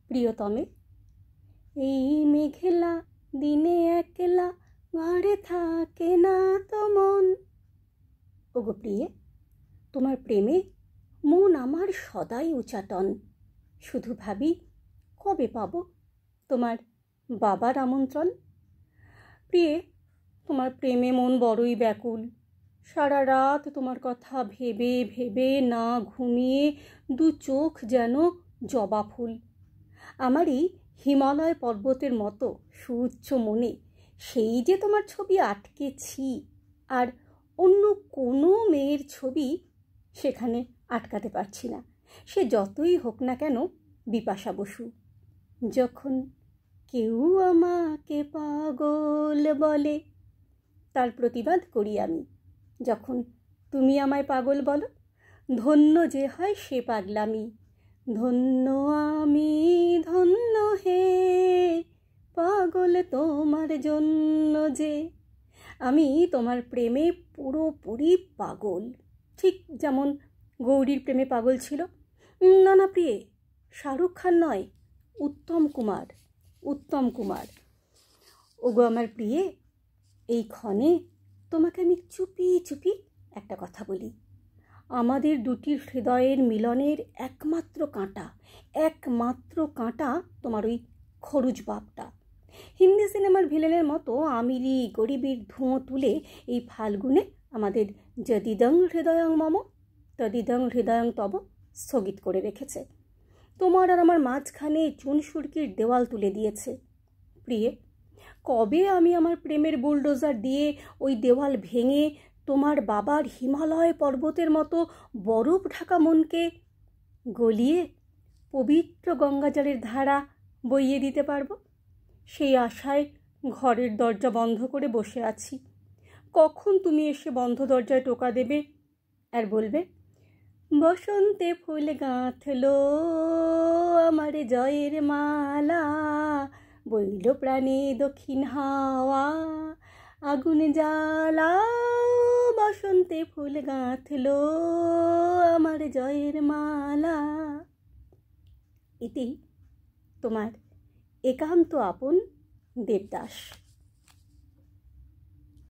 প্রিয়তমে। এই মেঘলা দিনে একলা ঘরে থাকে না তো মন। ওগো প্রিয়ে, তোমার প্রেমে মন আমার সদাই উচাটন। শুধু ভাবি কবে পাব তোমার বাবার আমন্ত্রণ। প্রিয়ে, তোমার প্রেমে মন বড়ই ব্যাকুল। সারা রাত তোমার কথা ভেবে ভেবে না ঘুমিয়ে দু চোখ যেন জবা ফুল। আমারই হিমালয় পর্বতের মতো সুউচ্চ মনে সেই যে তোমার ছবি আটকেছি, আর অন্য কোনো মেয়ের ছবি সেখানে আটকাতে পারছি না, সে যতই হোক না কেন বিপাশা বসু। যখন কেউ আমাকে পাগল বলে, তার প্রতিবাদ করি আমি। যখন তুমি আমায় পাগল বলো, ধন্য যে হয় সে পাগলামি। ধন্য আমি ধন্য হে, পাগল তোমার জন্য যে। আমি তোমার প্রেমে পুরোপুরি পাগল, ঠিক যেমন গৌরীর প্রেমে পাগল ছিল। না না প্রিয়ে, শাহরুখ খান নয়, উত্তম কুমার, উত্তম কুমার। ওগো আমার প্রিয়ে, এই ক্ষণে তোমাকে আমি চুপি চুপি একটা কথা বলি। আমাদের দুটি হৃদয়ের মিলনের একমাত্র কাঁটা তোমার ওই খরুজ বাপটা। হিন্দি সিনেমার ভিলেনের মতো আমিরি গরিবীর ধুঁয়ো তুলে এই ফাল্গুনে আমাদের যদিদং হৃদয়ং মম তদিদং হৃদয়ং তব স্থগিত করে রেখেছে। তোমার আর আমার মাঝখানে চুনসুরকির দেওয়াল তুলে দিয়েছে। প্রিয়ে, কবে আমি আমার প্রেমের বুলডোজার দিয়ে ওই দেওয়াল ভেঙে তোমার বাবার হিমালয় পর্বতের মতো বরফ ঢাকা মনকে গলিয়ে পবিত্র গঙ্গাজলের ধারা বইয়ে দিতে পারবো, সেই আশায় ঘরের দরজা বন্ধ করে বসে আছি। কখন তুমি এসে বন্ধ দরজায় টোকা দেবে আর বলবে, বসন্তে ফুল গাঁথলো আমার জয়ের মালা, বইল প্রাণে দক্ষিণ হাওয়া আগুন জ্বালা। বসন্তে ফুল গাঁথলো আমার জয়ের মালা। এটি তোমার একান্ত আপন দেবদাস।